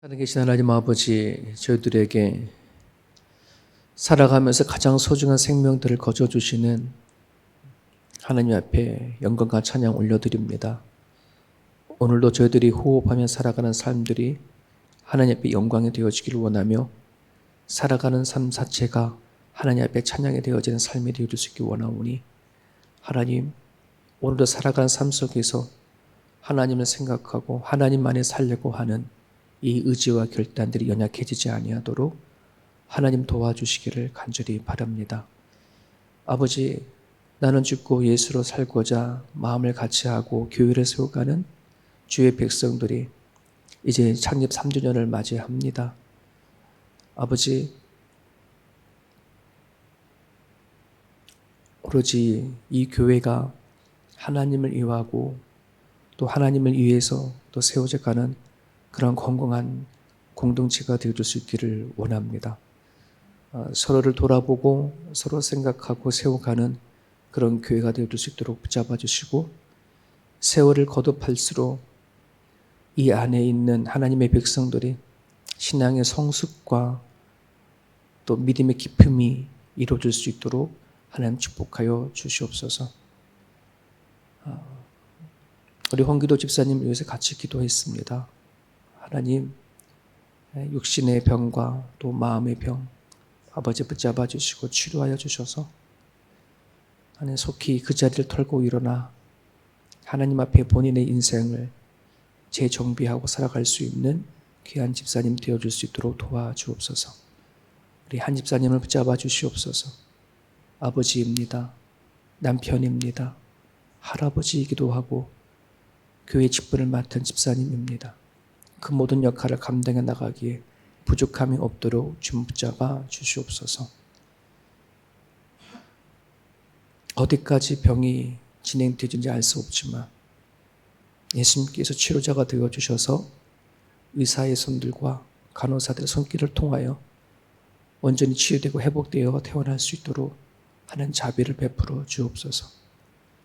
살아계신 하나님 아버지, 저희들에게 살아가면서 가장 소중한 생명들을 거저주시는 하나님 앞에 영광과 찬양 올려드립니다. 오늘도 저희들이 호흡하며 살아가는 삶들이 하나님 앞에 영광이 되어지기를 원하며 살아가는 삶 자체가 하나님 앞에 찬양이 되어지는 삶이 되어질 수 있기 원하오니 하나님, 오늘도 살아가는 삶 속에서 하나님을 생각하고 하나님만을 살려고 하는 이 의지와 결단들이 연약해지지 아니하도록 하나님 도와주시기를 간절히 바랍니다. 아버지, 나는 죽고 예수로 살고자 마음을 같이하고 교회를 세워가는 주의 백성들이 이제 창립 3주년을 맞이합니다. 아버지, 오로지 이 교회가 하나님을 위하고 또 하나님을 위해서 또 세워져 가는 그런 건강한 공동체가 되어줄 수 있기를 원합니다. 서로를 돌아보고 서로 생각하고 세워가는 그런 교회가 되어줄 수 있도록 붙잡아 주시고, 세월을 거듭할수록 이 안에 있는 하나님의 백성들이 신앙의 성숙과 또 믿음의 깊음이 이루어질 수 있도록 하나님 축복하여 주시옵소서. 우리 홍기도 집사님 위해서 같이 기도했습니다. 하나님, 육신의 병과 또 마음의 병 아버지 붙잡아 주시고 치료하여 주셔서 하나님 속히 그 자리를 털고 일어나 하나님 앞에 본인의 인생을 재정비하고 살아갈 수 있는 귀한 집사님 되어줄 수 있도록 도와주옵소서. 우리 한 집사님을 붙잡아 주시옵소서. 아버지입니다. 남편입니다. 할아버지이기도 하고 교회 직분을 맡은 집사님입니다. 그 모든 역할을 감당해 나가기에 부족함이 없도록 좀 붙잡아 주시옵소서. 어디까지 병이 진행되는지 알 수 없지만 예수님께서 치료자가 되어주셔서 의사의 손들과 간호사들의 손길을 통하여 온전히 치유되고 회복되어 태어날 수 있도록 하는 자비를 베풀어 주옵소서.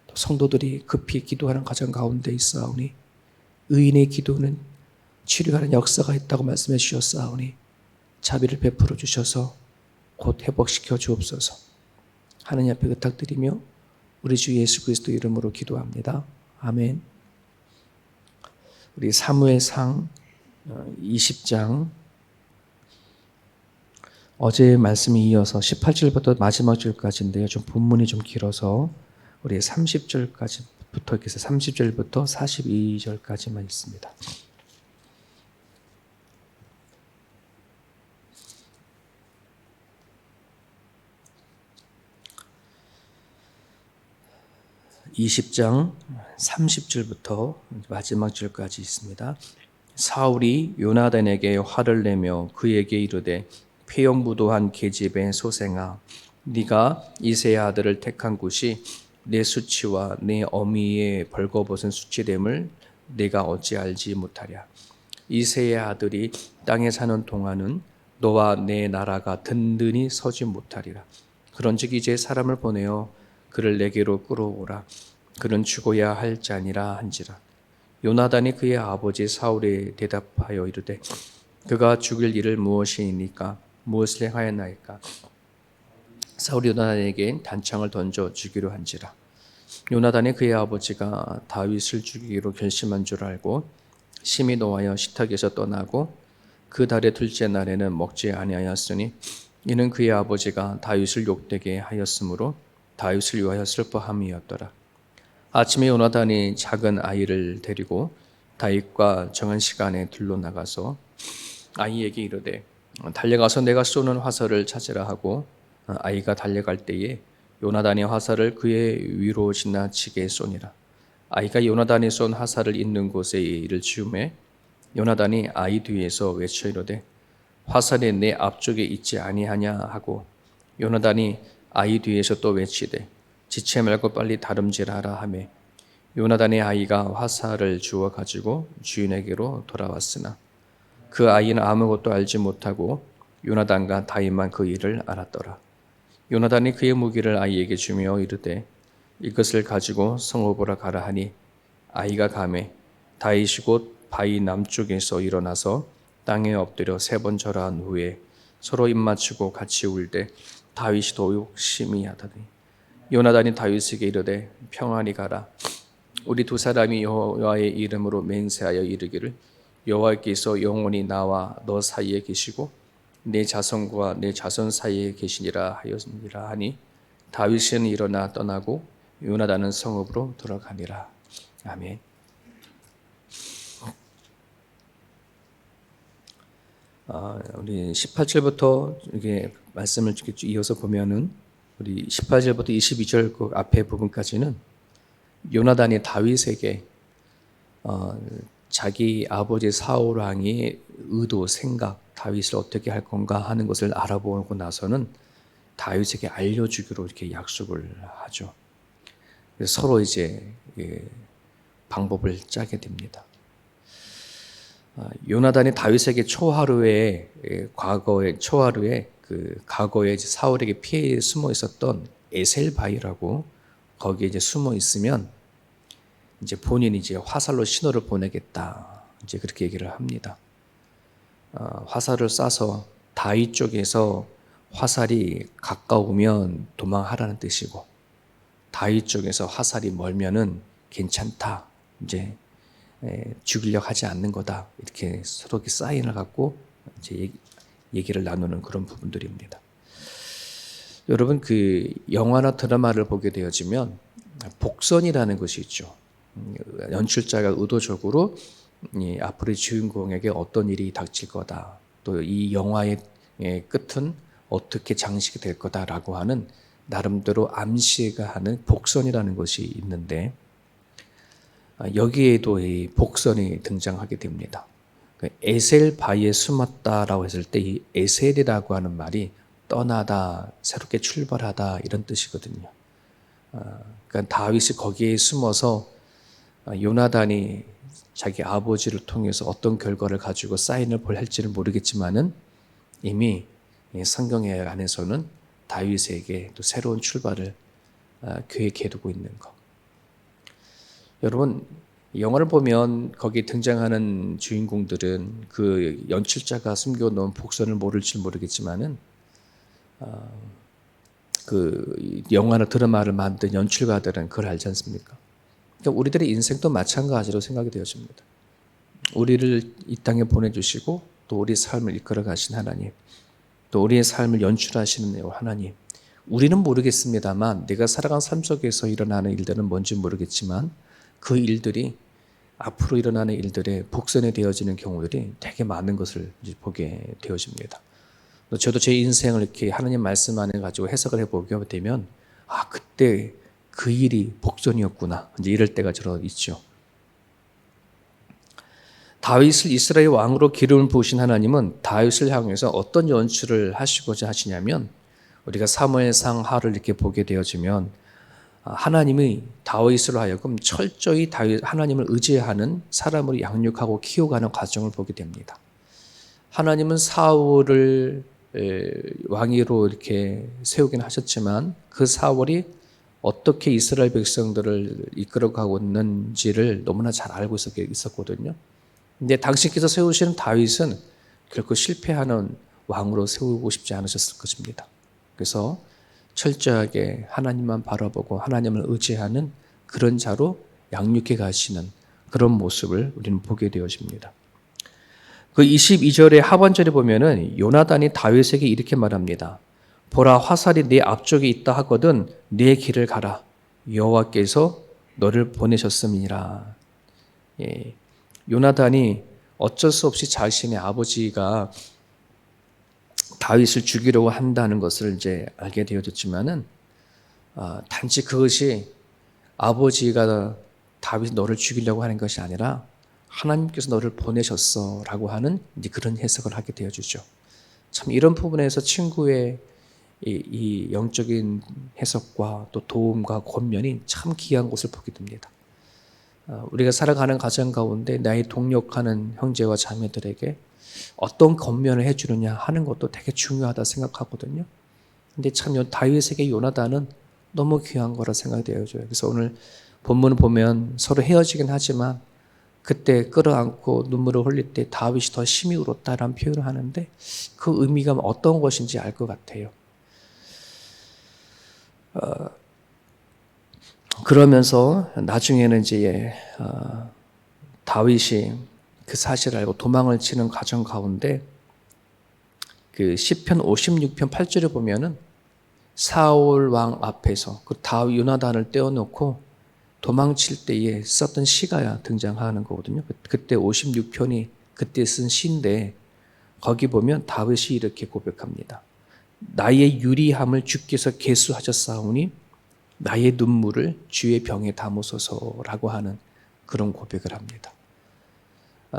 또 성도들이 급히 기도하는 가정 가운데 있사오니 의인의 기도는 치료하는 역사가 있다고 말씀해 주셨사오니 자비를 베풀어 주셔서 곧 회복시켜 주옵소서. 하나님 앞에 부탁드리며 우리 주 예수 그리스도 이름으로 기도합니다. 아멘. 우리 사무엘상 20장 어제의 말씀이 이어서 18절부터 마지막 절까지인데요. 좀 본문이 좀 길어서 우리 30절까지부터 이렇게 해서 30절부터 42절까지만 있습니다. (20장) 30절부터 마지막 절까지 있습니다. 사울이 요나단에게 화를 내며 그에게 이르되 폐영부도한 계집의 소생아, 네가 이새의 아들을 택한 곳이 내 수치와 내 어미의 벌거벗은 수치됨을 내가 어찌 알지 못하랴. 이새의 아들이 땅에 사는 동안은 너와 내 나라가 든든히 서지 못하리라. 그런즉 이제 사람을 보내어 그를 내게로 끌어오라. 그는 죽어야 할 자니라 한지라. 요나단이 그의 아버지 사울에 대답하여 이르되 그가 죽일 일을 무엇이니까 무엇을 행하였나이까. 사울이 요나단에게 단창을 던져 죽이려 한지라. 요나단이 그의 아버지가 다윗을 죽이기로 결심한 줄 알고 심히 노하여 식탁에서 떠나고 그 달의 둘째 날에는 먹지 아니하였으니 이는 그의 아버지가 다윗을 욕되게 하였으므로 다윗을 위하여 슬퍼함이었더라. 아침에 요나단이 작은 아이를 데리고 다윗과 정한 시간에 들러 나가서 아이에게 이르되 달려가서 내가 쏘는 화살을 찾으라 하고 아이가 달려갈 때에 요나단이 화살을 그의 위로 지나치게 쏘니라. 아이가 요나단이 쏜 화살을 있는 곳에 이를 치우매 요나단이 아이 뒤에서 외쳐 이르되 화살이 내 앞쪽에 있지 아니하냐 하고 요나단이 아이 뒤에서 또 외치되 지체 말고 빨리 다름질하라 하매 요나단의 아이가 화살을 주워 가지고 주인에게로 돌아왔으나 그 아이는 아무것도 알지 못하고 요나단과 다윗만 그 일을 알았더라. 요나단이 그의 무기를 아이에게 주며 이르되 이것을 가지고 성읍으로 가라 하니 아이가 가매 다윗이 곧 바위 남쪽에서 일어나서 땅에 엎드려 3번 절한 후에 서로 입맞추고 같이 울되 다윗이 더욱 심히 하더니 요나단이 다윗에게 이르되 평안히 가라. 우리 두 사람이 여호와의 이름으로 맹세하여 이르기를 여호와께서 영원히 나와 너 사이에 계시고 내 자손과 내 자손 사이에 계시니라 하였느니라 하니 다윗은 일어나 떠나고 요나단은 성읍으로 들어가니라. 아멘. 우리 18절부터 이렇게 말씀을 이어서 보면은 우리 18절부터 22절 그 앞에 부분까지는 요나단이 다윗에게 자기 아버지 사울 왕의 의도, 생각, 다윗을 어떻게 할 건가 하는 것을 알아보고 나서는 다윗에게 알려주기로 이렇게 약속을 하죠. 그래서 서로 이제 방법을 짜게 됩니다. 요나단이 다윗에게 초하루에 과거에 사울에게 피해 숨어 있었던 에셀바이라고 거기에 이제 숨어 있으면 이제 본인이 이제 화살로 신호를 보내겠다. 이제 그렇게 얘기를 합니다. 화살을 쏴서 다윗 쪽에서 화살이 가까우면 도망하라는 뜻이고 다윗 쪽에서 화살이 멀면은 괜찮다. 이제 죽이려고 하지 않는 거다. 이렇게 서로 사인을 갖고 이제 얘기를 나누는 그런 부분들입니다. 여러분 그 영화나 드라마를 보게 되어지면 복선이라는 것이 있죠. 연출자가 의도적으로 앞으로의 주인공에게 어떤 일이 닥칠 거다. 또 이 영화의 끝은 어떻게 장식이 될 거다라고 하는 나름대로 암시가 하는 복선이라는 것이 있는데 여기에도 이 복선이 등장하게 됩니다. 에셀 바위에 숨었다라고 했을 때 이 에셀이라고 하는 말이 떠나다, 새롭게 출발하다 이런 뜻이거든요. 그러니까 다윗이 거기에 숨어서 요나단이 자기 아버지를 통해서 어떤 결과를 가지고 사인을 할지는 모르겠지만은 이미 성경의 안에서는 다윗에게 또 새로운 출발을 계획해두고 있는 것. 여러분 영화를 보면 거기 등장하는 주인공들은 그 연출자가 숨겨놓은 복선을 모를지 모르겠지만은 그 영화나 드라마를 만든 연출가들은 그걸 알지 않습니까? 그러니까 우리들의 인생도 마찬가지로 생각이 되어집니다. 우리를 이 땅에 보내주시고 또 우리 삶을 이끌어 가신 하나님, 또 우리의 삶을 연출하시는 하나님, 우리는 모르겠습니다만 내가 살아간 삶 속에서 일어나는 일들은 뭔지 모르겠지만 그 일들이 앞으로 일어나는 일들에 복선이 되어지는 경우들이 되게 많은 것을 이제 보게 되어집니다. 저도 제 인생을 이렇게 하나님 말씀 안에 가지고 해석을 해보게 되면 그때 그 일이 복선이었구나 이제 이럴 때가 저러 있죠. 다윗을 이스라엘 왕으로 기름을 부으신 하나님은 다윗을 향해서 어떤 연출을 하시고자 하시냐면 우리가 사무엘상 하를 이렇게 보게 되어지면 하나님이 다윗으로 하여금 철저히 하나님을 의지하는 사람으로 양육하고 키워가는 과정을 보게 됩니다. 하나님은 사울을 왕위로 이렇게 세우긴 하셨지만 그 사울이 어떻게 이스라엘 백성들을 이끌어가고 있는지를 너무나 잘 알고 있었거든요. 근데 당신께서 세우시는 다윗은 결코 실패하는 왕으로 세우고 싶지 않으셨을 것입니다. 그래서 철저하게 하나님만 바라보고 하나님을 의지하는 그런 자로 양육해 가시는 그런 모습을 우리는 보게 되어집니다. 그 22절의 하반절에 보면은 요나단이 다윗에게 이렇게 말합니다. 보라, 화살이 네 앞쪽에 있다 하거든 네 길을 가라. 여호와께서 너를 보내셨음이니라. 요나단이 어쩔 수 없이 자신의 아버지가 다윗을 죽이려고 한다는 것을 이제 알게 되어졌지만은 단지 그것이 아버지가 다윗 너를 죽이려고 하는 것이 아니라 하나님께서 너를 보내셨어라고 하는 이제 그런 해석을 하게 되어주죠. 참 이런 부분에서 친구의 이 영적인 해석과 또 도움과 권면이 참 귀한 것을 보게 됩니다. 우리가 살아가는 가정 가운데 나의 동력하는 형제와 자매들에게 어떤 권면을 해주느냐 하는 것도 되게 중요하다 생각하거든요. 근데 참 다윗에게 요나단은 너무 귀한 거라 생각이 되어져요. 그래서 오늘 본문을 보면 서로 헤어지긴 하지만 그때 끌어안고 눈물을 흘릴 때 다윗이 더 심히 울었다라는 표현을 하는데 그 의미가 어떤 것인지 알 것 같아요. 그러면서 나중에는 이제 다윗이 그 사실을 알고 도망을 치는 과정 가운데 그 시편 56편 8절에 보면은 사울 왕 앞에서 그 다윗 요나단을 떼어놓고 도망칠 때에 썼던 시가 등장하는 거거든요. 그때 56편이 그때 쓴 시인데 거기 보면 다윗이 이렇게 고백합니다. 나의 유리함을 주께서 계수하셨사오니 나의 눈물을 주의 병에 담으소서라고 하는 그런 고백을 합니다.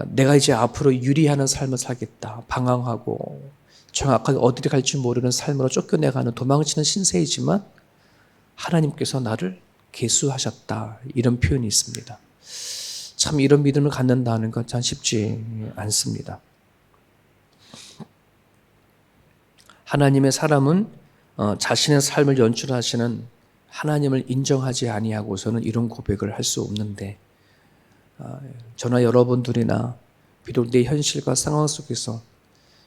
내가 이제 앞으로 유리하는 삶을 살겠다. 방황하고 정확하게 어디를 갈지 모르는 삶으로 쫓겨내가는 도망치는 신세이지만 하나님께서 나를 계수하셨다. 이런 표현이 있습니다. 참 이런 믿음을 갖는다는 건 참 쉽지 않습니다. 하나님의 사람은 자신의 삶을 연출하시는 하나님을 인정하지 아니하고서는 이런 고백을 할 수 없는데 저나 여러분들이나 비록 내 현실과 상황 속에서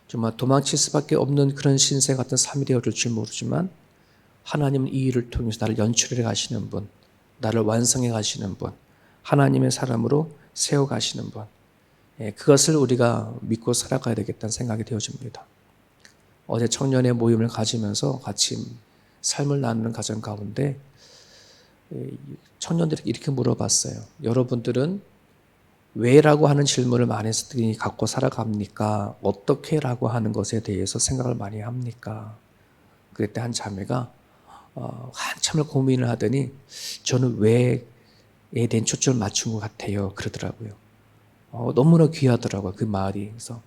정말 도망칠 수밖에 없는 그런 신세 같은 삶이 되어질지 모르지만 하나님은 이 일을 통해서 나를 연출해 가시는 분, 나를 완성해 가시는 분, 하나님의 사람으로 세워 가시는 분, 그것을 우리가 믿고 살아가야 되겠다는 생각이 되어집니다. 어제 청년의 모임을 가지면서 같이 삶을 나누는 과정 가운데 청년들에게 이렇게 물어봤어요. 여러분들은 왜라고 하는 질문을 많이 갖고 살아갑니까? 어떻게 라고 하는 것에 대해서 생각을 많이 합니까? 그때 한 자매가 한참을 고민을 하더니 저는 왜에 대한 초점을 맞춘 것 같아요. 그러더라고요. 너무나 귀하더라고요. 그 말이. 그래서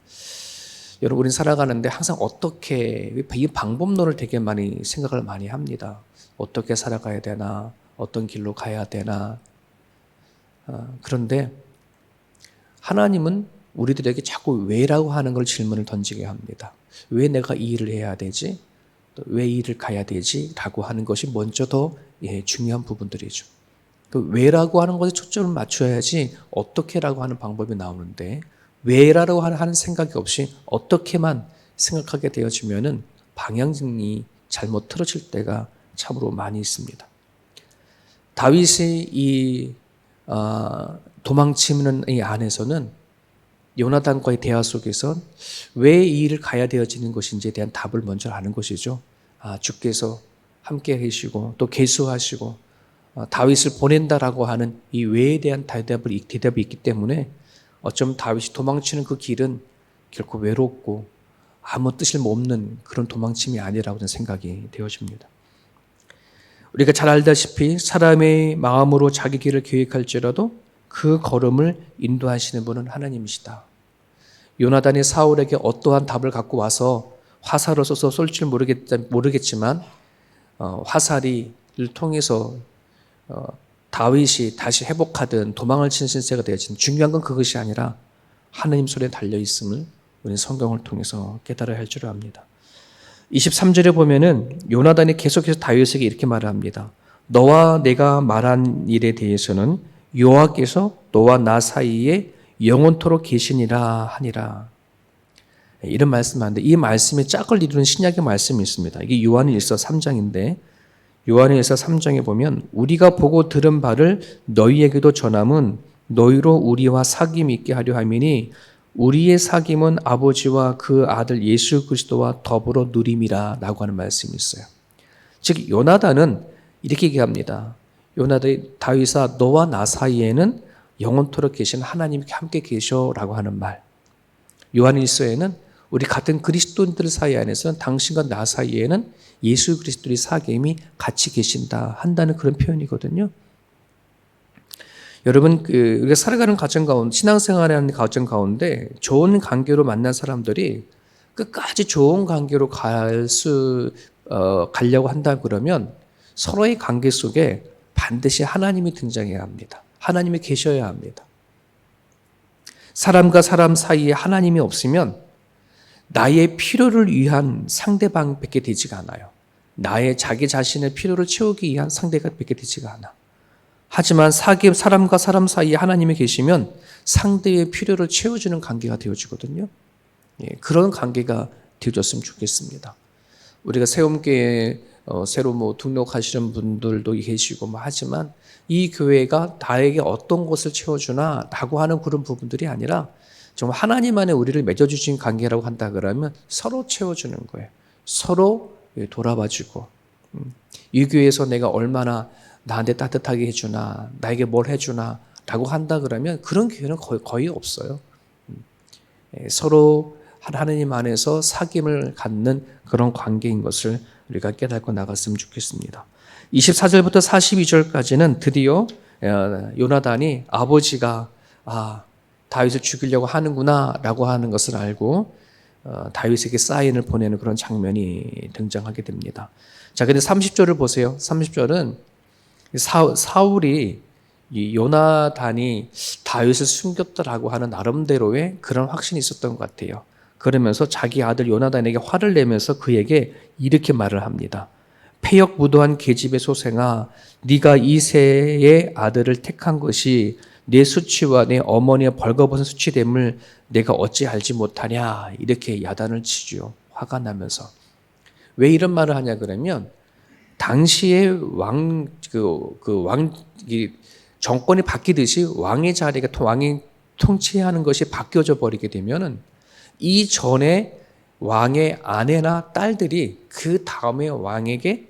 여러분, 우리는 살아가는데 항상 어떻게, 이 방법론을 되게 많이 생각을 많이 합니다. 어떻게 살아가야 되나, 어떤 길로 가야 되나. 그런데 하나님은 우리들에게 자꾸 왜라고 하는 걸 질문을 던지게 합니다. 왜 내가 이 일을 해야 되지? 또 왜 이 일을 가야 되지? 라고 하는 것이 먼저 더 중요한 부분들이죠. 그 왜라고 하는 것에 초점을 맞춰야지 어떻게라고 하는 방법이 나오는데 왜라고 하는 생각이 없이 어떻게만 생각하게 되어지면은 방향이 잘못 틀어질 때가 참으로 많이 있습니다. 다윗이 이 도망치는 이 안에서는 요나단과의 대화 속에서 왜 이 일을 가야 되어지는 것인지에 대한 답을 먼저 아는 것이죠. 주께서 함께 계시고 또 계수하시고 다윗을 보낸다라고 하는 이 왜에 대한 대답이 있기 때문에 어쩌면 다윗이 도망치는 그 길은 결코 외롭고 아무 뜻을 없는 그런 도망침이 아니라고 저는 생각이 되어집니다. 우리가 잘 알다시피 사람의 마음으로 자기 길을 계획할지라도 그 걸음을 인도하시는 분은 하나님이시다. 요나단이 사울에게 어떠한 답을 갖고 와서 화살을 쏘서 쏠 줄 모르겠지만 화살을 통해서 다윗이 다시 회복하든 도망을 치는 신세가 되어지는 중요한 건 그것이 아니라 하나님 손에 달려있음을 우리는 성경을 통해서 깨달아야 할 줄 압니다. 23절에 보면은 요나단이 계속해서 다윗에게 이렇게 말을 합니다. 너와 내가 말한 일에 대해서는 여호와께서 너와 나 사이에 영원토록 계시니라 하니라. 이런 말씀하는데 이 말씀의 짝을 이루는 신약의 말씀이 있습니다. 이게 요한일서 3장인데 요한일서 3장에 보면 우리가 보고 들은 바를 너희에게도 전함은 너희로 우리와 사귐이 있게 하려 함이니 우리의 사귐은 아버지와 그 아들 예수 그리스도와 더불어 누림이라 라고 하는 말씀이 있어요. 즉 요나단은 이렇게 얘기합니다. 요나단이 다윗아 너와 나 사이에는 영원토록 계신 하나님이 함께 계셔라고 하는 말. 요한일서에는 우리 같은 그리스도인들 사이 안에서는 당신과 나 사이에는 예수 그리스도의 사귐이 같이 계신다 한다는 그런 표현이거든요. 여러분, 우리가 살아가는 과정 가운데, 신앙생활하는 과정 가운데 좋은 관계로 만난 사람들이 끝까지 좋은 관계로 가려고 한다 그러면 서로의 관계 속에 반드시 하나님이 등장해야 합니다. 하나님이 계셔야 합니다. 사람과 사람 사이에 하나님이 없으면 나의 필요를 위한 상대방밖에 되지가 않아요. 나의 자기 자신의 필요를 채우기 위한 상대가 밖에 되지가 않아. 하지만 사람과 사람 사이에 하나님이 계시면 상대의 필요를 채워주는 관계가 되어지거든요. 예, 그런 관계가 되어졌으면 좋겠습니다. 우리가 세움교회에 새로 등록하시는 분들도 계시고 하지만 이 교회가 나에게 어떤 것을 채워주나 라고 하는 그런 부분들이 아니라 정말 하나님 안에 우리를 맺어주신 관계라고 한다 그러면 서로 채워주는 거예요. 서로 돌아봐주고, 이 교회에서 내가 얼마나 나한테 따뜻하게 해주나, 나에게 뭘 해주나 라고 한다 그러면 그런 교회는 거의 없어요. 서로 하나님 안에서 사귐을 갖는 그런 관계인 것을 우리가 깨닫고 나갔으면 좋겠습니다. 24절부터 42절까지는 드디어 요나단이 아버지가 다윗을 죽이려고 하는구나 라고 하는 것을 알고 다윗에게 사인을 보내는 그런 장면이 등장하게 됩니다. 자, 근데 30절을 보세요. 30절은 사울이 이 요나단이 다윗을 숨겼다라고 하는 나름대로의 그런 확신이 있었던 것 같아요. 그러면서 자기 아들 요나단에게 화를 내면서 그에게 이렇게 말을 합니다. 패역무도한 계집의 소생아, 네가 이새의 아들을 택한 것이 내 수치와 내 어머니의 벌거벗은 수치됨을 내가 어찌 알지 못하냐, 이렇게 야단을 치죠. 화가 나면서. 왜 이런 말을 하냐 그러면 당시에 정권이 바뀌듯이 왕의 자리가 왕이 통치하는 것이 바뀌어져 버리게 되면은 이 전에 왕의 아내나 딸들이 그 다음에 왕에게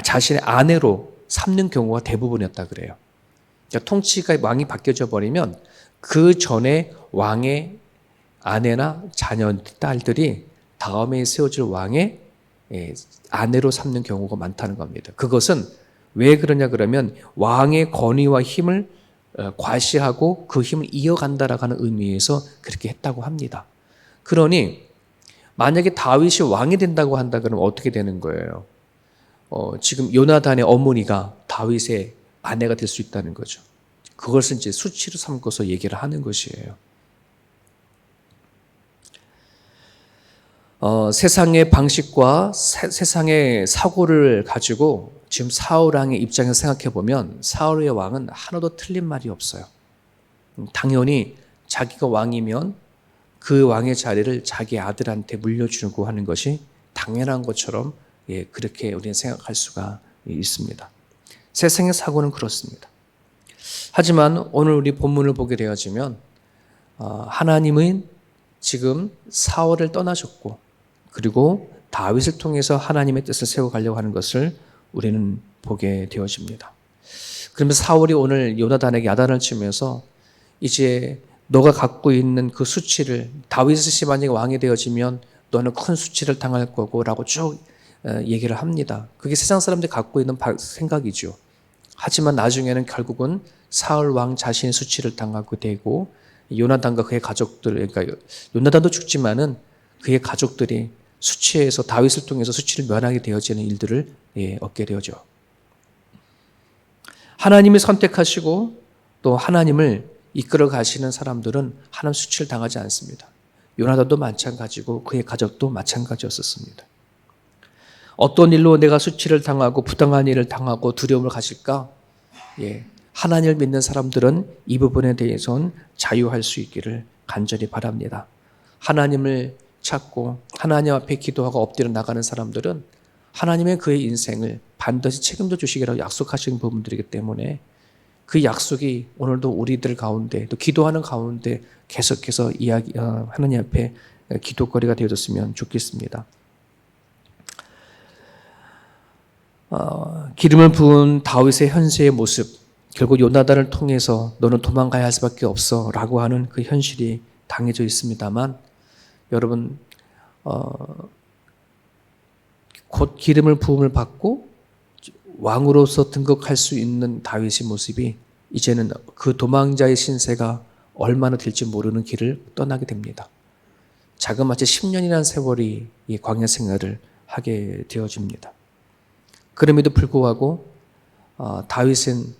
자신의 아내로 삼는 경우가 대부분이었다 그래요. 그러니까 통치가 왕이 바뀌어져 버리면 그 전에 왕의 아내나 자녀, 딸들이 다음에 세워질 왕의 아내로 삼는 경우가 많다는 겁니다. 그것은 왜 그러냐 그러면 왕의 권위와 힘을 과시하고 그 힘을 이어간다라고 하는 의미에서 그렇게 했다고 합니다. 그러니 만약에 다윗이 왕이 된다고 한다 그러면 어떻게 되는 거예요? 지금 요나단의 어머니가 다윗의 아내가 될 수 있다는 거죠. 그것을 이제 수치로 삼고서 얘기를 하는 것이에요. 세상의 방식과 세상의 사고를 가지고 지금 사울 왕의 입장에서 생각해 보면 사울의 왕은 하나도 틀린 말이 없어요. 당연히 자기가 왕이면 그 왕의 자리를 자기 아들한테 물려주고 하는 것이 당연한 것처럼 그렇게 우리는 생각할 수가 있습니다. 세상의 사고는 그렇습니다. 하지만 오늘 우리 본문을 보게 되어지면 하나님은 지금 사울을 떠나셨고 그리고 다윗을 통해서 하나님의 뜻을 세워가려고 하는 것을 우리는 보게 되어집니다. 그러면 사울이 오늘 요나단에게 야단을 치면서 이제 너가 갖고 있는 그 수치를 다윗이 만약에 왕이 되어지면 너는 큰 수치를 당할 거고 라고 쭉 얘기를 합니다. 그게 세상 사람들이 갖고 있는 생각이죠. 하지만 나중에는 결국은 사울 왕 자신의 수치를 당하게 되고 요나단과 그의 가족들, 그러니까 요나단도 죽지만은 그의 가족들이 수치에서 다윗을 통해서 수치를 면하게 되어지는 일들을 얻게 되어져. 하나님이 선택하시고 또 하나님을 이끌어 가시는 사람들은 하나님 수치를 당하지 않습니다. 요나단도 마찬가지고 그의 가족도 마찬가지였었습니다. 어떤 일로 내가 수치를 당하고 부당한 일을 당하고 두려움을 가질까? 하나님을 믿는 사람들은 이 부분에 대해서는 자유할 수 있기를 간절히 바랍니다. 하나님을 찾고 하나님 앞에 기도하고 엎드려 나가는 사람들은 하나님의 그의 인생을 반드시 책임져 주시기라고 약속하시는 부분들이기 때문에 그 약속이 오늘도 우리들 가운데 또 기도하는 가운데 계속해서 하나님 앞에 기도거리가 되어졌으면 좋겠습니다. 기름을 부은 다윗의 현세의 모습, 결국 요나단을 통해서 너는 도망가야 할 수밖에 없어 라고 하는 그 현실이 당해져 있습니다만 여러분 곧 기름을 부음을 받고 왕으로서 등극할 수 있는 다윗의 모습이 이제는 그 도망자의 신세가 얼마나 될지 모르는 길을 떠나게 됩니다. 자그마치 10년이라는 세월이 이 광야 생활을 하게 되어집니다. 그럼에도 불구하고 다윗은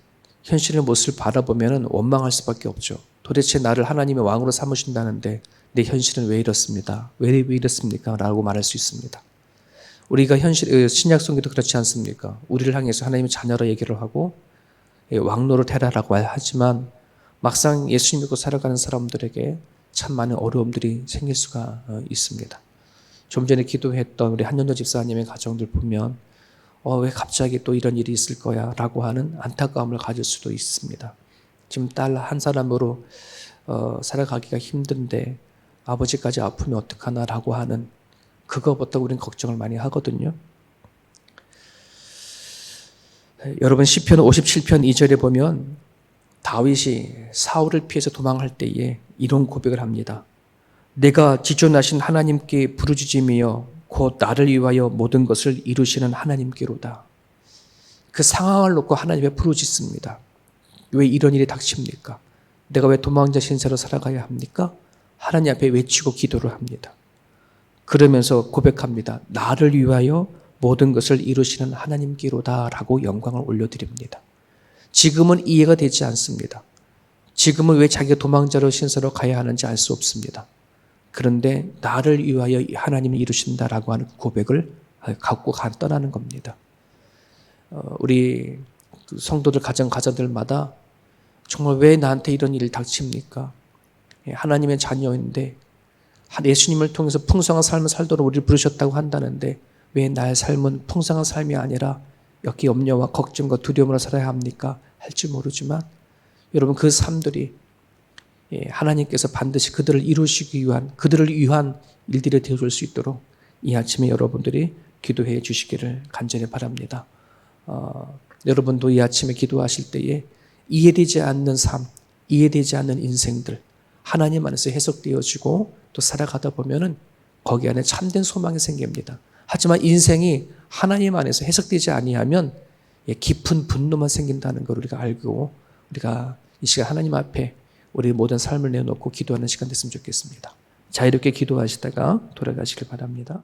현실의 모습을 바라보면 원망할 수밖에 없죠. 도대체 나를 하나님의 왕으로 삼으신다는데 내 현실은 왜 이렇습니다. 왜 이렇습니까? 라고 말할 수 있습니다. 우리가 신약 성경도 그렇지 않습니까? 우리를 향해서 하나님의 자녀로 얘기를 하고 왕노로 되라라고 하지만 막상 예수 믿고 살아가는 사람들에게 참 많은 어려움들이 생길 수가 있습니다. 좀 전에 기도했던 우리 한연도 집사님의 가정들 보면 왜 갑자기 또 이런 일이 있을 거야 라고 하는 안타까움을 가질 수도 있습니다. 지금 딸 한 사람으로 살아가기가 힘든데 아버지까지 아프면 어떡하나 라고 하는 그거부터 우리는 걱정을 많이 하거든요. 여러분 시편 57편 2절에 보면 다윗이 사울을 피해서 도망할 때에 이런 고백을 합니다. 내가 지존하신 하나님께 부르짖으며 곧 나를 위하여 모든 것을 이루시는 하나님께로다. 그 상황을 놓고 하나님의 부르짖습니다. 왜 이런 일이 닥칩니까? 내가 왜 도망자 신세로 살아가야 합니까? 하나님 앞에 외치고 기도를 합니다. 그러면서 고백합니다. 나를 위하여 모든 것을 이루시는 하나님께로다 라고 영광을 올려드립니다. 지금은 이해가 되지 않습니다. 지금은 왜 자기가 도망자로 신세로 가야 하는지 알 수 없습니다. 그런데 나를 위하여 하나님이 이루신다라고 하는 고백을 갖고 떠나는 겁니다. 우리 성도들 가정들마다 정말 왜 나한테 이런 일이 닥칩니까? 하나님의 자녀인데 예수님을 통해서 풍성한 삶을 살도록 우리를 부르셨다고 한다는데 왜 나의 삶은 풍성한 삶이 아니라 여기 염려와 걱정과 두려움으로 살아야 합니까? 할지 모르지만 여러분 그 삶들이 하나님께서 반드시 그들을 이루시기 위한 그들을 위한 일들이 되어줄 수 있도록 이 아침에 여러분들이 기도해 주시기를 간절히 바랍니다. 여러분도 이 아침에 기도하실 때에 이해되지 않는 삶, 이해되지 않는 인생들 하나님 안에서 해석되어지고 또 살아가다 보면은 거기 안에 참된 소망이 생깁니다. 하지만 인생이 하나님 안에서 해석되지 아니하면 깊은 분노만 생긴다는 걸 우리가 알고 우리가 이 시간 하나님 앞에 우리 모든 삶을 내놓고 기도하는 시간 됐으면 좋겠습니다. 자유롭게 기도하시다가 돌아가시길 바랍니다.